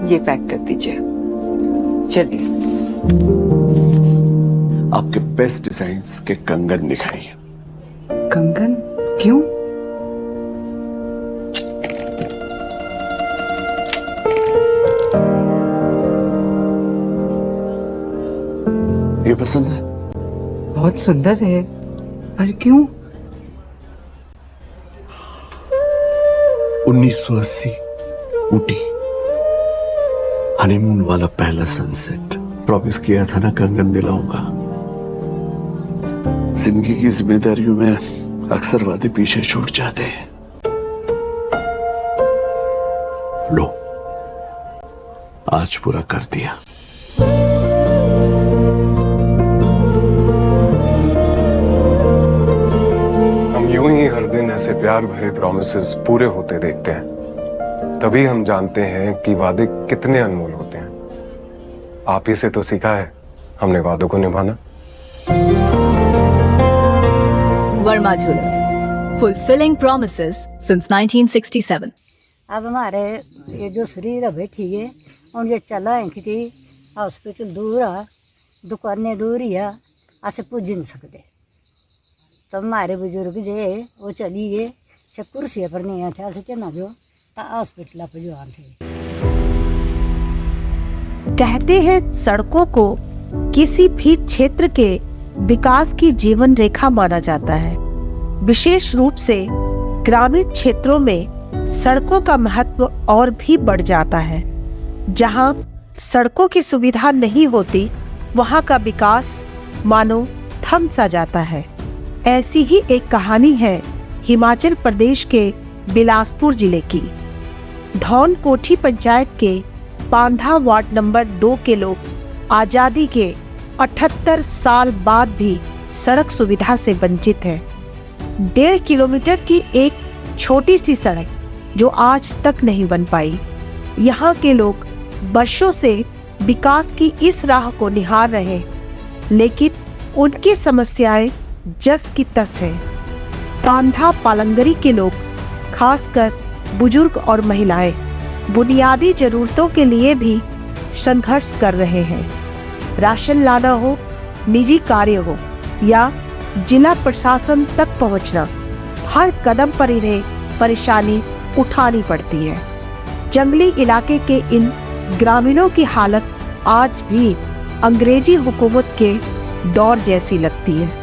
ये पैक कर दीजिए। चलिए। आपके बेस्ट डिजाइन्स के कंगन दिखाइए। कंगन? क्यों? ये पसंद है? बहुत सुंदर है, पर क्यों? 1980 ऊटी, हनीमून वाला पहला सनसेट। प्रॉमिस किया था ना कंगन दिलाऊंगा। जिंदगी की जिम्मेदारियों में अक्सर वादे पीछे छूट जाते हैं। लो, आज पूरा कर दिया। हम यूं ही हर दिन ऐसे प्यार भरे प्रॉमिसेस पूरे होते देखते हैं, तभी हम जानते हैं कि वादे कितने अनमोल होते हैं। आप ही से तो सीखा है हमने वादों को निभाना। Verma jewellers, fulfilling promises since 1967. अब हमारे ये जो शरीर है बैठी है और ये चला है कि हॉस्पिटल दूर है, दुकानें दूर ही है, ऐसे पूज नहीं सकते। तो हमारे बुजुर्ग जो है वो चली गए, से कुर्सी पर नहीं आते, ऐसे चलना जो हॉस्पिटल पर जो आते। कहते हैं सड़कों को किसी भी क्षेत्र के विकास की जीवन रेखा माना जाता है। विशेष रूप से ग्रामीण क्षेत्रों में सड़कों का महत्व और भी बढ़ जाता है। जहां सड़कों की सुविधा नहीं होती, वहां का विकास मानो थम सा जाता है। ऐसी ही एक कहानी है हिमाचल प्रदेश के बिलासपुर जिले की। धौन कोठी पंचायत के पांधा वार्ड नंबर 2 के लोग आजादी के 78 साल बाद भी सड़क सुविधा से वंचित है। 1.5 किलोमीटर की एक छोटी सी सड़क जो आज तक नहीं बन पाई। यहाँ के लोग वर्षों से विकास की इस राह को निहार रहे, लेकिन उनकी समस्याएं जस की तस है। पांधा पालंगरी के लोग, खासकर बुजुर्ग और महिलाएं, बुनियादी जरूरतों के लिए भी संघर्ष कर रहे हैं। राशन लाना हो, निजी कार्य हो या जिला प्रशासन तक पहुंचना, हर कदम पर इन्हें परेशानी उठानी पड़ती है। जंगली इलाके के इन ग्रामीणों की हालत आज भी अंग्रेजी हुकूमत के दौर जैसी लगती है।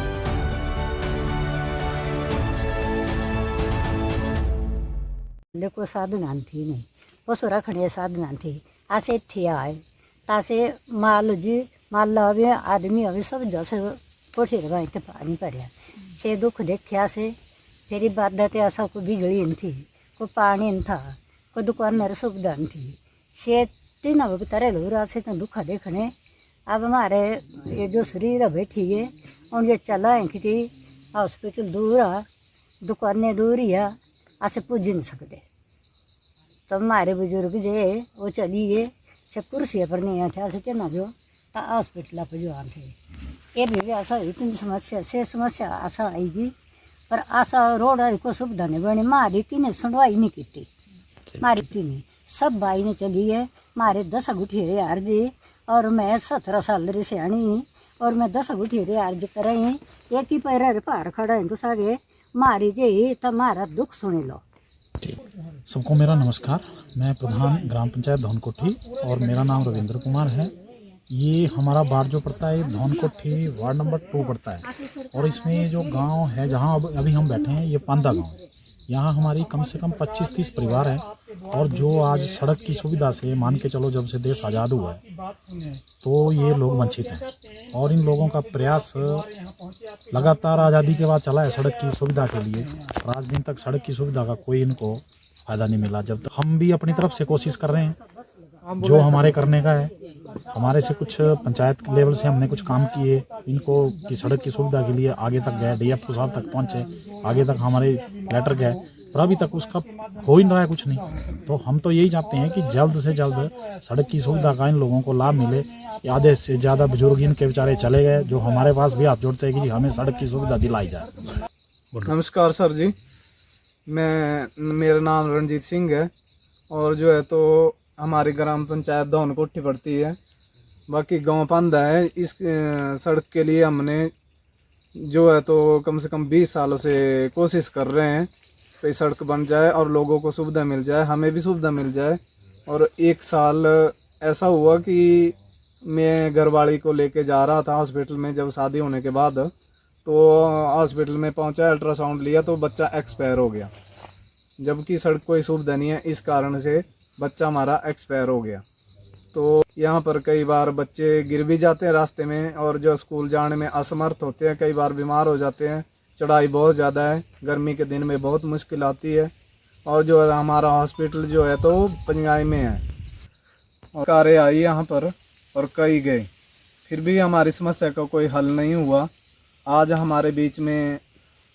देखो साधना थी नहीं, पशु रखने साधना थी, ऐसे थी आए तासे माल जी माल अभी आदमी अभी सब जैसे कोठी रवाई तो पानी भरिया से दुख देखा से फिर बात ऐसा कोई बिजली नहीं थी, कोई पानी नहीं था, कोई दुकान में सुविधा नहीं थी। से तीन अब तरह लोरा से तो दुख देखने। अब हमारे ये जो शरीर है बैठी है और ये चला है कि हॉस्पिटल दूर है, दुकानें दूर ही है, ऐसे पूज नहीं सकते। तो हमारे बुजुर्ग जो है वो चली गए, से कुर्सी पर नहीं आते, ऐसे चलना जो हॉस्पिटल पर जो आते। ये भी ऐसा इतनी समस्या से समस्या आशा आएगी, पर आशा रोड को सुविधा नहीं बनी। मारी की ने सुनवाई नहीं की, मारी की नहीं, सब भाई ने चली है। मारे 10 गुठिये अर्ज और मैं 17 साल री सियाणी और मैं 10 गुठिये अर्ज करें। एक ही पैर पार खड़ा है तो सारे मारी जे तुम्हारा दुख सुन लो। सबको मेरा नमस्कार। मैं प्रधान ग्राम पंचायत धौन कोठी और मेरा नाम रविंद्र कुमार है। ये हमारा वार्ड जो पड़ता है धौन कोठी वार्ड नंबर 2 पड़ता है और इसमें जो गांव है जहां अभी हम बैठे हैं ये पांधा गांव है। यहाँ हमारी कम से कम 25-30 परिवार है और जो आज सड़क की सुविधा से मान के चलो जब से देश आज़ाद हुआ है तो ये लोग वंचित हैं और इन लोगों का प्रयास लगातार आज़ादी के बाद चला है सड़क की सुविधा के लिए, और आज दिन तक सड़क की सुविधा का कोई इनको फ़ायदा नहीं मिला। जब तक हम भी अपनी तरफ से कोशिश कर रहे हैं जो हमारे करने का है, हमारे से कुछ पंचायत लेवल से हमने कुछ काम किए इनको कि सड़क की सुविधा के लिए आगे तक गए, डीएफओ साहब तक पहुँचे, आगे तक हमारे लेटर गए, पर अभी तक उसका हो ही नहीं रहा है कुछ नहीं। तो हम तो यही चाहते हैं कि जल्द से जल्द सड़क की सुविधा का इन लोगों को लाभ मिले। आधे से ज़्यादा बुजुर्ग इनके बेचारे चले गए, जो हमारे पास भी हाथ जोड़ते हैं कि हमें सड़क की सुविधा दिलाई जाए। नमस्कार सर जी, मेरा नाम रणजीत सिंह है और जो है तो हमारी ग्राम पंचायत धौन कोठी पड़ती है। बाकी गांव पांदा है। इस सड़क के लिए हमने जो है तो कम से कम 20 सालों से कोशिश कर रहे हैं कि सड़क बन जाए और लोगों को सुविधा मिल जाए, हमें भी सुविधा मिल जाए। और एक साल ऐसा हुआ कि मैं घरवाली को लेके जा रहा था हॉस्पिटल में, जब शादी होने के बाद तो हॉस्पिटल में पहुंचा, अल्ट्रासाउंड लिया तो बच्चा एक्सपायर हो गया, जबकि सड़क कोई सुविधा नहीं है। इस कारण से बच्चा हमारा एक्सपायर हो गया। तो यहाँ पर कई बार बच्चे गिर भी जाते हैं रास्ते में, और जो स्कूल जाने में असमर्थ होते हैं, कई बार बीमार हो जाते हैं। चढ़ाई बहुत ज़्यादा है, गर्मी के दिन में बहुत मुश्किल आती है। और जो है हमारा हॉस्पिटल जो है तो पंजाई में है। और कारें आई यहाँ पर और कई गए, फिर भी हमारी समस्या का कोई हल नहीं हुआ। आज हमारे बीच में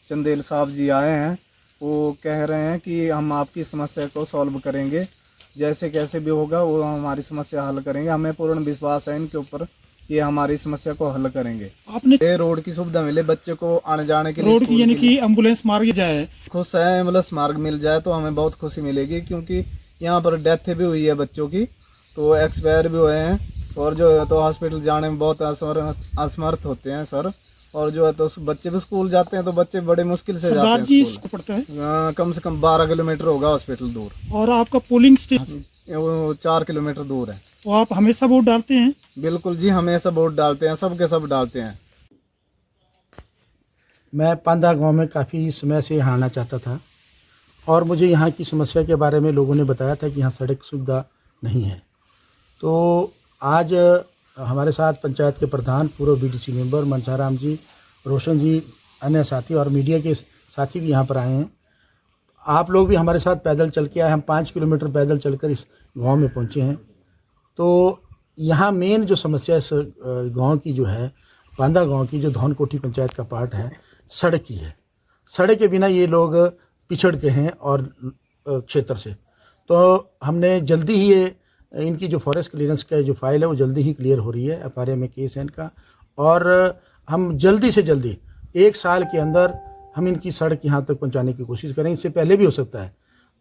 चंदेल साहब जी आए हैं, वो कह रहे हैं कि हम आपकी समस्या को सॉल्व करेंगे, जैसे कैसे भी होगा वो हमारी समस्या हल करेंगे। हमें पूर्ण विश्वास है इनके ऊपर, ये हमारी समस्या को हल करेंगे। आपने रोड की सुविधा मिले बच्चे को आने जाने के लिए, रोड की यानी कि एम्बुलेंस मार्ग जाए, खुश है। एम्बुलेंस मार्ग मिल जाए तो हमें बहुत खुशी मिलेगी, क्योंकि यहाँ पर डेथ भी हुई है बच्चों की, तो एक्सपायर भी हुए हैं। और जो है तो हॉस्पिटल जाने में बहुत असमर्थ होते हैं सर। और जो है तो बच्चे भी स्कूल जाते हैं तो बच्चे बड़े मुश्किल से जाते हैं जी स्कूल। पड़ता है कम से कम 12 किलोमीटर होगा हॉस्पिटल दूर, और आपका पोलिंग स्टेशन वो 4 किलोमीटर दूर है। तो आप हमेशा वोट डालते हैं? बिल्कुल जी, हमेशा वोट डालते हैं, सब के सब डालते हैं। मैं पांदा गांव में काफ़ी समय से यहाँ आना चाहता था, और मुझे यहाँ की समस्या के बारे में लोगों ने बताया था कि यहाँ सड़क सुविधा नहीं है। तो आज हमारे साथ पंचायत के प्रधान, पूर्व बीडीसी मेंबर मनसाराम जी, रोशन जी, अन्य साथी और मीडिया के साथी भी यहाँ पर आए हैं। आप लोग भी हमारे साथ पैदल चल के आए। हम 5 किलोमीटर पैदल चलकर इस गांव में पहुँचे हैं। तो यहाँ मेन जो समस्या इस गांव की जो है, पांदा गांव की, जो धौन कोठी पंचायत का पार्ट है, सड़क की है। सड़क के बिना ये लोग पिछड़ के हैं और क्षेत्र से। तो हमने जल्दी ही ये इनकी जो फॉरेस्ट क्लियरेंस का जो फाइल है वो जल्दी ही क्लियर हो रही है, FRA में केस है इनका। और हम जल्दी से जल्दी 1 साल के अंदर हम इनकी सड़क यहाँ तक पहुँचाने की कोशिश करें। इससे पहले भी हो सकता है।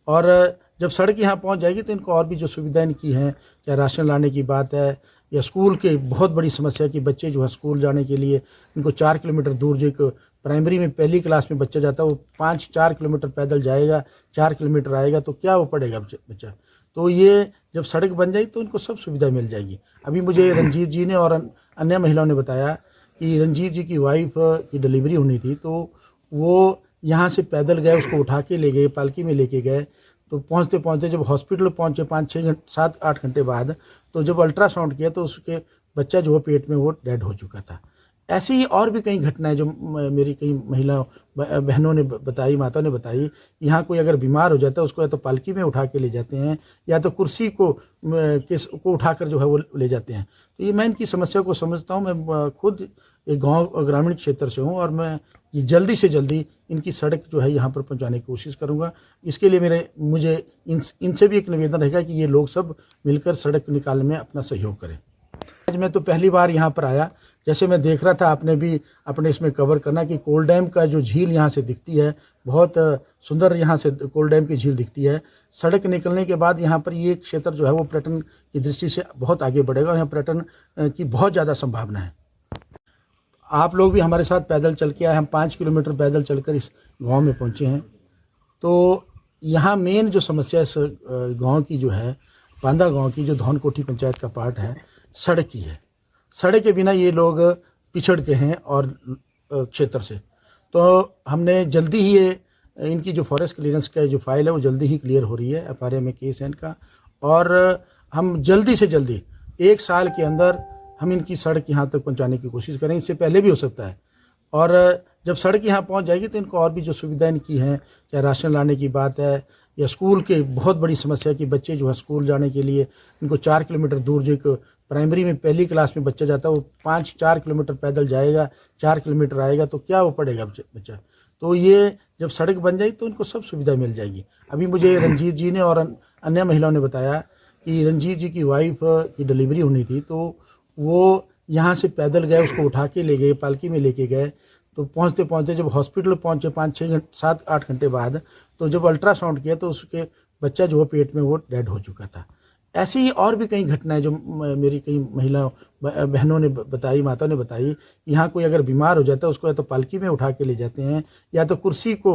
और जब सड़क यहाँ पहुँच जाएगी तो इनको और भी जो सुविधा इनकी हैं, चाहे राशन लाने की बात है या स्कूल के बहुत बड़ी समस्या कि बच्चे जो है स्कूल जाने के लिए इनको 4 किलोमीटर दूर, जो एक प्राइमरी में पहली क्लास में बच्चा जाता है वो 4 किलोमीटर पैदल जाएगा, 4 किलोमीटर आएगा, तो क्या वो पढ़ेगा बच्चा। तो ये जब सड़क बन जाएगी तो इनको सब सुविधा मिल जाएगी। अभी मुझे रंजीत जी ने और अन्य महिलाओं ने बताया कि रंजीत जी की वाइफ की डिलीवरी होनी थी, तो वो यहाँ से पैदल गए, उसको उठा के ले गए, पालकी में लेके गए। तो पहुँचते पहुँचते जब हॉस्पिटल पहुँचे 5-6 घंटे 7-8 घंटे बाद, तो जब अल्ट्रासाउंड किया तो उसके बच्चा जो है पेट में वो डेड हो चुका था। ऐसी ही और भी कई घटनाएं जो मेरी कई महिला बहनों ने बताई, माताओं ने बताई। यहाँ कोई अगर बीमार हो जाता है उसको या तो पालकी में उठा के ले जाते हैं या तो कुर्सी को उठाकर जो है वो ले जाते हैं। तो ये मैं इनकी समस्या को समझता हूँ। मैं खुद एक गाँव ग्रामीण क्षेत्र से हूँ और मैं ये जल्दी से जल्दी इनकी सड़क जो है यहाँ पर पहुँचाने की कोशिश करूँगा। इसके लिए मुझे इनसे भी एक निवेदन रहेगा कि ये लोग सब मिलकर सड़क निकालने में अपना सहयोग करें। आज मैं तो पहली बार यहाँ पर आया। जैसे मैं देख रहा था, आपने भी अपने इसमें कवर करना कि कोल डैम का जो झील यहाँ से दिखती है, बहुत सुंदर यहाँ से कोल डैम की झील दिखती है। सड़क निकलने के बाद यहाँ पर ये क्षेत्र जो है वो पर्यटन की दृष्टि से बहुत आगे बढ़ेगा और यहाँ पर्यटन की बहुत ज़्यादा संभावना है। आप लोग भी हमारे साथ पैदल चल के आए। हम 5 किलोमीटर पैदल चलकर इस गांव में पहुंचे हैं। तो यहाँ मेन जो समस्या इस गांव की जो है, पांदा गांव की, जो धौन कोठी पंचायत का पार्ट है, सड़क की है। सड़क के बिना ये लोग पिछड़ के हैं और क्षेत्र से। तो हमने जल्दी ही ये इनकी जो फॉरेस्ट क्लियरेंस का जो फाइल है वो जल्दी ही क्लियर हो रही है, FRA में केस है इनका। और हम जल्दी से जल्दी 1 साल के अंदर हम इनकी सड़क यहाँ तक पहुँचाने की कोशिश करें। इससे पहले भी हो सकता है। और जब सड़क यहाँ पहुँच जाएगी तो इनको और भी जो सुविधा इनकी हैं, चाहे राशन लाने की बात है या स्कूल के बहुत बड़ी समस्या कि बच्चे जो है स्कूल जाने के लिए इनको 4 किलोमीटर दूर, जो एक प्राइमरी में पहली क्लास में बच्चा जाता है वो 5-4 किलोमीटर पैदल जाएगा, 4 किलोमीटर आएगा, तो क्या वो पढ़ेगा बच्चा। तो ये जब सड़क बन जाएगी तो इनको सब सुविधा मिल जाएगी। अभी मुझे रंजीत जी ने और अन्य महिलाओं ने बताया कि रंजीत जी की वाइफ की डिलीवरी होनी थी, तो वो यहाँ से पैदल गए, उसको उठा के ले गए, पालकी में लेके गए। तो पहुँचते पहुँचते जब हॉस्पिटल पहुँचे 5-6 घंटे 7-8 घंटे बाद, तो जब अल्ट्रासाउंड किया तो उसके बच्चा जो है पेट में वो डेड हो चुका था। ऐसी ही और भी कई घटनाएं जो मेरी कई महिला बहनों ने बताई, माताओं ने बताई। यहाँ कोई अगर बीमार हो जाता है उसको या तो पालकी में उठा के ले जाते हैं या तो कुर्सी को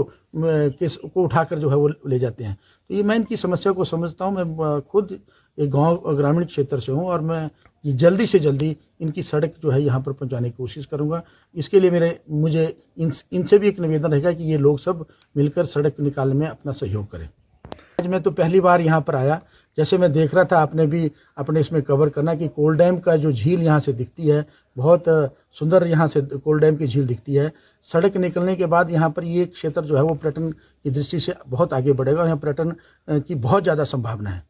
उठाकर जो है वो ले जाते हैं। तो ये मैं इनकी समस्या को समझता हूँ। मैं खुद एक गांव ग्रामीण क्षेत्र से हूँ और मैं ये जल्दी से जल्दी इनकी सड़क जो है यहाँ पर पहुँचाने की कोशिश करूँगा। इसके लिए मुझे इनसे भी एक निवेदन रहेगा कि ये लोग सब मिलकर सड़क निकालने में अपना सहयोग करें। आज मैं तो पहली बार यहाँ पर आया, जैसे मैं देख रहा था, आपने भी अपने इसमें कवर करना कि कोल डैम का जो झील यहाँ से दिखती है, बहुत सुंदर यहाँ से कोल डैम की झील दिखती है। सड़क निकलने के बाद यहाँ पर ये क्षेत्र जो है वो पर्यटन की दृष्टि से बहुत आगे बढ़ेगा और यहाँ पर्यटन की बहुत ज़्यादा संभावना है।